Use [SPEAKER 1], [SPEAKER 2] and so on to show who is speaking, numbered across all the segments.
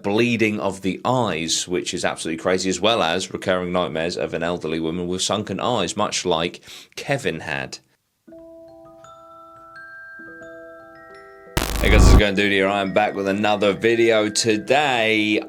[SPEAKER 1] bleeding of the eyes, which is absolutely crazy, as well as recurring nightmares of an elderly woman with sunken eyes, much like Kevin had. Hey guys, what's going on, here? I am back with another video today.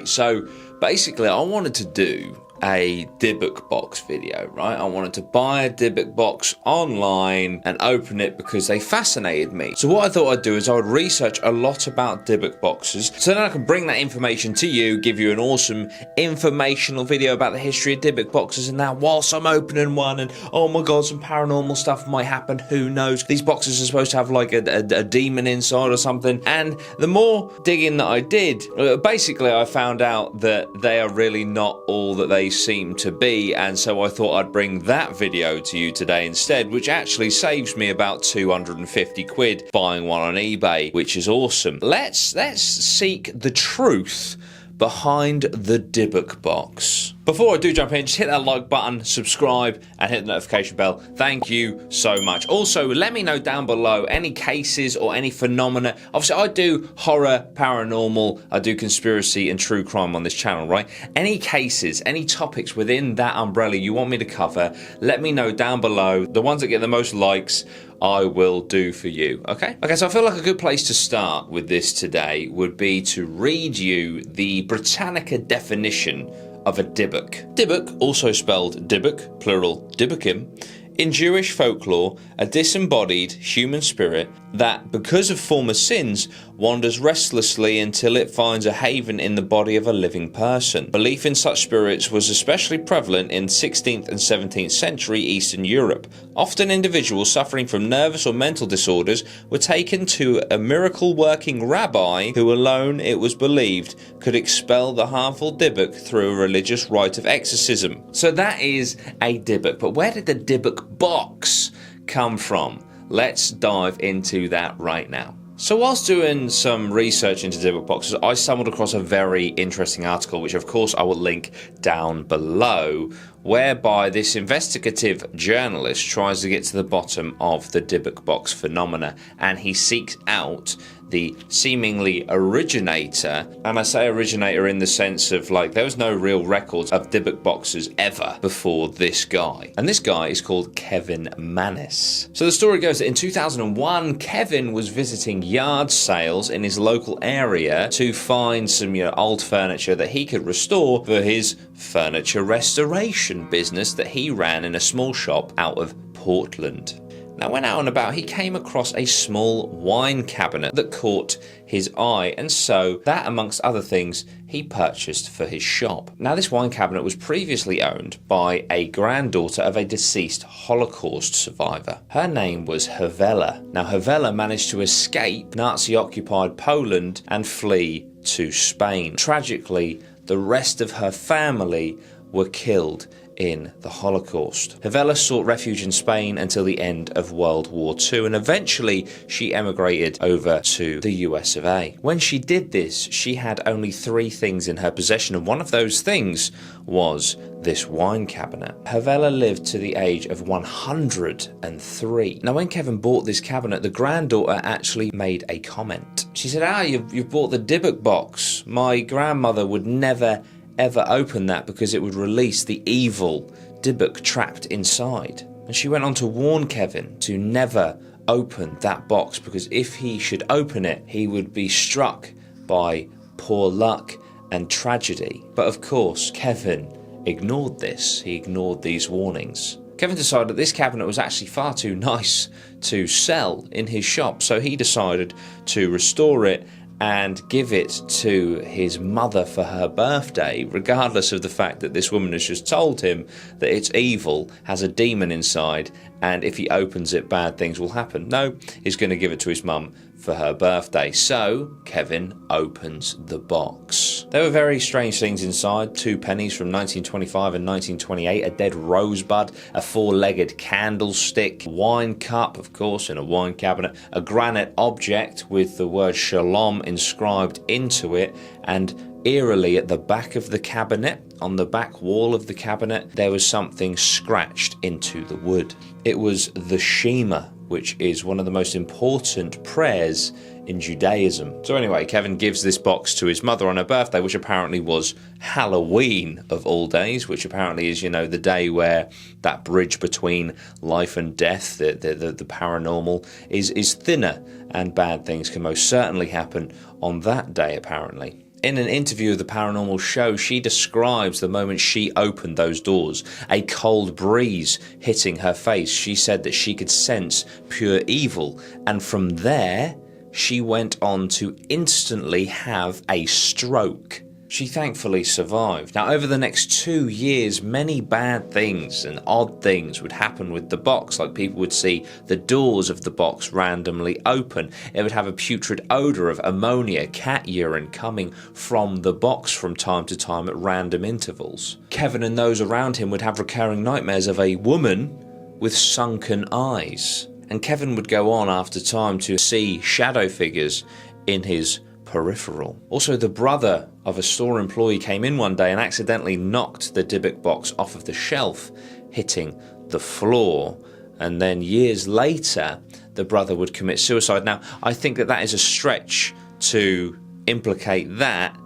[SPEAKER 1] So basically I wanted to do a Dybbuk box video, right? I wanted to buy a Dybbuk box online and open it because they fascinated me. So what I thought I'd do is I would research a lot about Dybbuk boxes, so then I can bring that information to you, give you an awesome informational video about the history of Dybbuk boxes. And now whilst I'm opening one and oh my god, some paranormal stuff might happen, who knows? These boxes are supposed to have like a demon inside or something. And the more digging that I did, basically I found out that they are really not all that they seem to be, and so I thought I'd bring that video to you today instead, which actually saves me about 250 quid buying one on eBay, which is awesome. Let's seek the truth behind the Dybbuk box. Before I do jump in, just hit that like button, subscribe, and hit the notification bell. Thank you so much. Also, let me know down below any cases or any phenomena. Obviously, I do horror, paranormal, I do conspiracy and true crime on this channel, right? Any cases, any topics within that umbrella you want me to cover, let me know down below. The ones that get the most likes, I will do for you, okay? Okay, so I feel like a good place to start with this today would be to read you the Britannica definition of a Dybbuk. Dybbuk, also spelled Dybbuk, plural Dybbukim, in Jewish folklore, a disembodied human spirit that, because of former sins, wanders restlessly until it finds a haven in the body of a living person. Belief in such spirits was especially prevalent in 16th and 17th century Eastern Europe. Often individuals suffering from nervous or mental disorders were taken to a miracle-working rabbi who alone, it was believed, could expel the harmful Dybbuk through a religious rite of exorcism. So that is a Dybbuk, but where did the Dybbuk box come from? Let's dive into that right now. So whilst doing some research into Dybbuk boxes, I stumbled across a very interesting article, which of course I will link down below, whereby this investigative journalist tries to get to the bottom of the Dybbuk box phenomena, and he seeks out the seemingly originator. And I say originator in the sense of, like, there was no real records of Dybbuk boxes ever before this guy. And this guy is called Kevin Mannis. So the story goes that in 2001, Kevin was visiting yard sales in his local area to find some old furniture that he could restore for his furniture restoration business that he ran in a small shop out of Portland. Now, when out and about, he came across a small wine cabinet that caught his eye, and so that, amongst other things, he purchased for his shop. Now, this wine cabinet was previously owned by a granddaughter of a deceased Holocaust survivor. Her name was Havela. Now, Havela managed to escape Nazi-occupied Poland and flee to Spain. Tragically, the rest of her family were killed in the Holocaust. Havela sought refuge in Spain until the end of World War II, and eventually she emigrated over to the US of A. When she did this, she had only 3 things in her possession, and one of those things was this wine cabinet. Havela lived to the age of 103. Now, when Kevin bought this cabinet, the granddaughter actually made a comment. She said, you've bought the Dybbuk box. My grandmother would never ever open that because it would release the evil Dybbuk trapped inside. And she went on to warn Kevin to never open that box, because if he should open it, he would be struck by poor luck and tragedy. But of course, Kevin ignored this. He ignored these warnings. Kevin decided that this cabinet was actually far too nice to sell in his shop, so he decided to restore it and give it to his mother for her birthday, regardless of the fact that this woman has just told him that it's evil, has a demon inside, and if he opens it, bad things will happen. No, he's going to give it to his mum for her birthday. So Kevin opens the box. There were very strange things inside. 2 pennies from 1925 and 1928, a dead rosebud, a 4-legged candlestick, wine cup, of course, in a wine cabinet, a granite object with the word shalom inscribed into it, and eerily at the back of the cabinet, on the back wall of the cabinet, there was something scratched into the wood. It was the Shema which is one of the most important prayers in Judaism. So anyway, Kevin gives this box to his mother on her birthday, which apparently was Halloween of all days, which apparently is, the day where that bridge between life and death, the paranormal, is thinner, and bad things can most certainly happen on that day, apparently. In an interview of the Paranormal Show, she describes the moment she opened those doors, a cold breeze hitting her face. She said that she could sense pure evil, and from there, she went on to instantly have a stroke. She thankfully survived. Now, over the next 2 years, many bad things and odd things would happen with the box, like people would see the doors of the box randomly open. It would have a putrid odour of ammonia, cat urine coming from the box from time to time at random intervals. Kevin and those around him would have recurring nightmares of a woman with sunken eyes. And Kevin would go on after time to see shadow figures in his peripheral. Also, the brother of a store employee came in one day and accidentally knocked the Dybbuk box off of the shelf, hitting the floor. And then years later, the brother would commit suicide. Now, I think that is a stretch to implicate that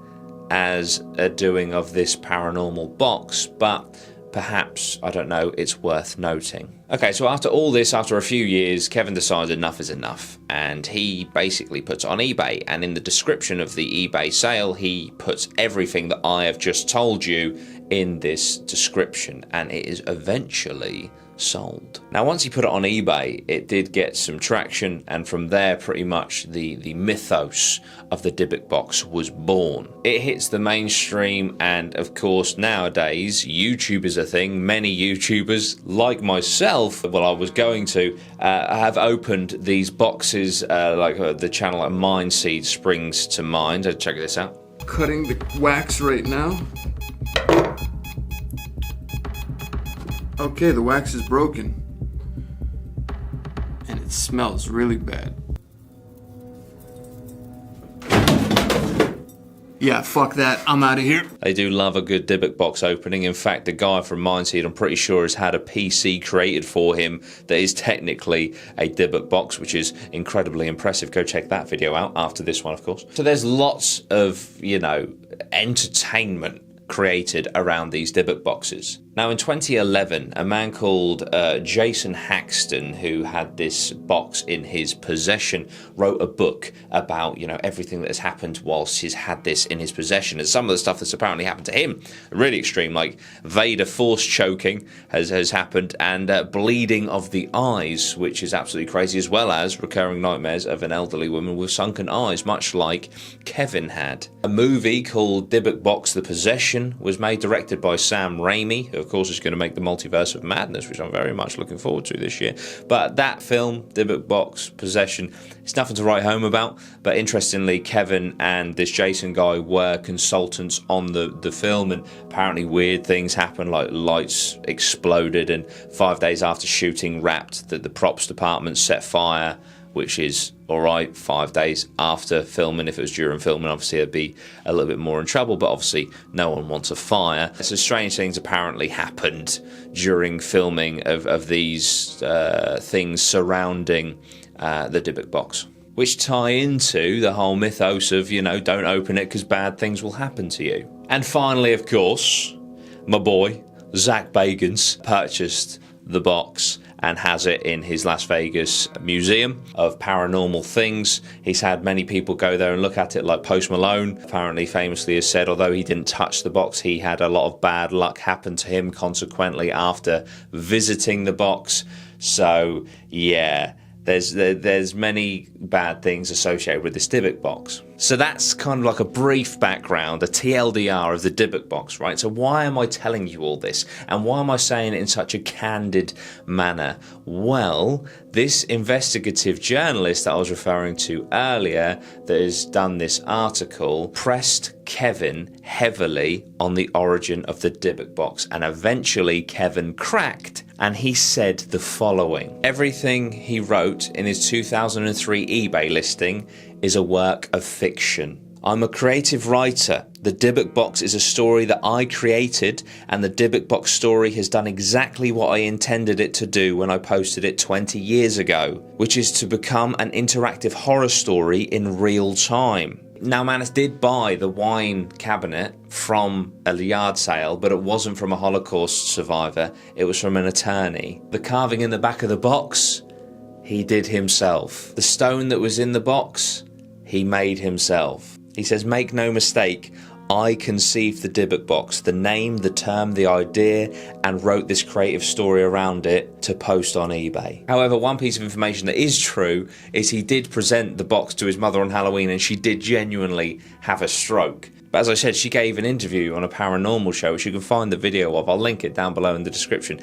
[SPEAKER 1] as a doing of this paranormal box, but perhaps, I don't know, it's worth noting. Okay, so after all this, after a few years, Kevin decides enough is enough, and he basically puts it on eBay, and in the description of the eBay sale, he puts everything that I have just told you in this description, and it is eventually sold. Now, once he put it on eBay, it did get some traction, and from there, pretty much the mythos of the Dybbuk box was born. It hits the mainstream, and of course, nowadays, YouTube is a thing. Many YouTubers, like myself, well, I was going to, have opened these boxes, the channel like Mind Seed springs to mind. Check this out.
[SPEAKER 2] Cutting the wax right now. Okay, the wax is broken. And it smells really bad. Yeah, fuck that. I'm out of here.
[SPEAKER 1] They do love a good Dybbuk box opening. In fact, the guy from Mindseed, I'm pretty sure, has had a PC created for him that is technically a Dybbuk box, which is incredibly impressive. Go check that video out after this one, of course. So there's lots of, entertainment created around these Dybbuk boxes. Now, in 2011, a man called Jason Haxton, who had this box in his possession, wrote a book about, everything that has happened whilst he's had this in his possession. And some of the stuff that's apparently happened to him, really extreme, like Vader force choking has happened, and bleeding of the eyes, which is absolutely crazy, as well as recurring nightmares of an elderly woman with sunken eyes, much like Kevin had. A movie called Dybbuk Box The Possession was made, directed by Sam Raimi, who of course is going to make the Multiverse of Madness, which I'm very much looking forward to this year. But that film, Dybbuk Box Possession, it's nothing to write home about, but interestingly, Kevin and this Jason guy were consultants on the film, and apparently weird things happened, like lights exploded, and 5 days after shooting wrapped, that the props department set fire, which is alright. 5 days after filming, if it was during filming, obviously I'd be a little bit more in trouble, but obviously no one wants a fire. So strange things apparently happened during filming of these things surrounding the Dybbuk box, which tie into the whole mythos of, don't open it because bad things will happen to you. And finally, of course, my boy, Zach Bagans, purchased the box and has it in his Las Vegas museum of paranormal things. He's had many people go there and look at it, like Post Malone apparently famously has said, although he didn't touch the box, he had a lot of bad luck happen to him consequently after visiting the box. So yeah, there's many bad things associated with this Dybbuk box. So that's kind of like a brief background, a TLDR of the Dybbuk box, right? So why am I telling you all this? And why am I saying it in such a candid manner? Well, this investigative journalist that I was referring to earlier that has done this article pressed Kevin heavily on the origin of the Dybbuk box, and eventually Kevin cracked, and he said the following. Everything he wrote in his 2003 eBay listing is a work of fiction. I'm a creative writer. The Dybbuk Box is a story that I created, and the Dybbuk Box story has done exactly what I intended it to do when I posted it 20 years ago, which is to become an interactive horror story in real time. Now, Manus did buy the wine cabinet from a yard sale, but it wasn't from a Holocaust survivor. It was from an attorney. The carving in the back of the box, he did himself. The stone that was in the box, he made himself. He says, make no mistake, I conceived the Dybbuk Box, the name, the term, the idea, and wrote this creative story around it to post on eBay. However, one piece of information that is true is he did present the box to his mother on Halloween, and she did genuinely have a stroke. But as I said, she gave an interview on a Paranormal Show, which you can find the video of. I'll link it down below in the description.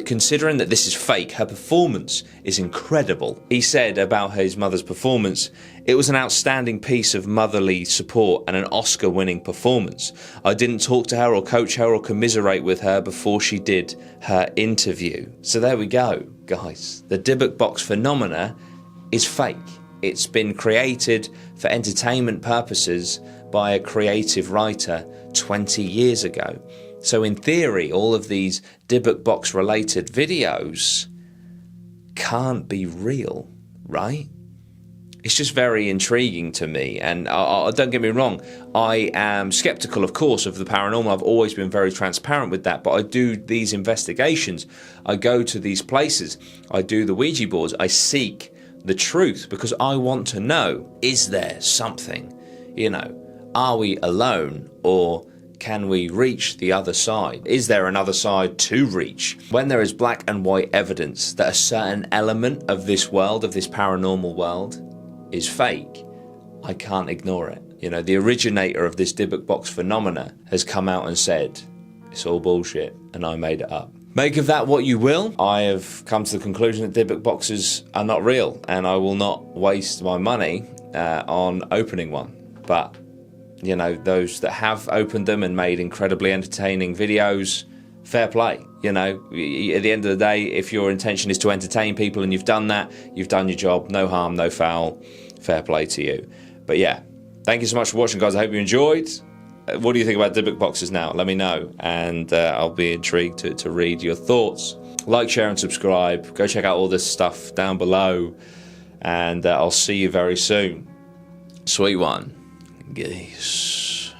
[SPEAKER 1] Considering that this is fake, her performance is incredible. He said about his mother's performance, it was an outstanding piece of motherly support and an Oscar-winning performance. I didn't talk to her or coach her or commiserate with her before she did her interview. So there we go, guys. The Dybbuk Box phenomena is fake. It's been created for entertainment purposes by a creative writer 20 years ago. So in theory, all of these Dybbuk Box related videos can't be real, right? It's just very intriguing to me, and don't get me wrong, I am skeptical, of course, of the paranormal. I've always been very transparent with that, but I do these investigations. I go to these places, I do the Ouija boards, I seek the truth because I want to know, is there something, are we alone, or can we reach the other side? Is there another side to reach? When there is black and white evidence that a certain element of this world, of this paranormal world, is fake, I can't ignore it. The originator of this Dybbuk Box phenomena has come out and said, it's all bullshit, and I made it up. Make of that what you will. I have come to the conclusion that Dybbuk Boxes are not real, and I will not waste my money on opening one. But those that have opened them and made incredibly entertaining videos, fair play. At the end of the day, if your intention is to entertain people and you've done that, you've done your job. No harm, no foul. Fair play to you. But yeah, thank you so much for watching, guys. I hope you enjoyed. What do you think about Dybbuk Boxes now? Let me know, and I'll be intrigued to read your thoughts. Like, share, and subscribe. Go check out all this stuff down below, and I'll see you very soon. Sweet one. Geese.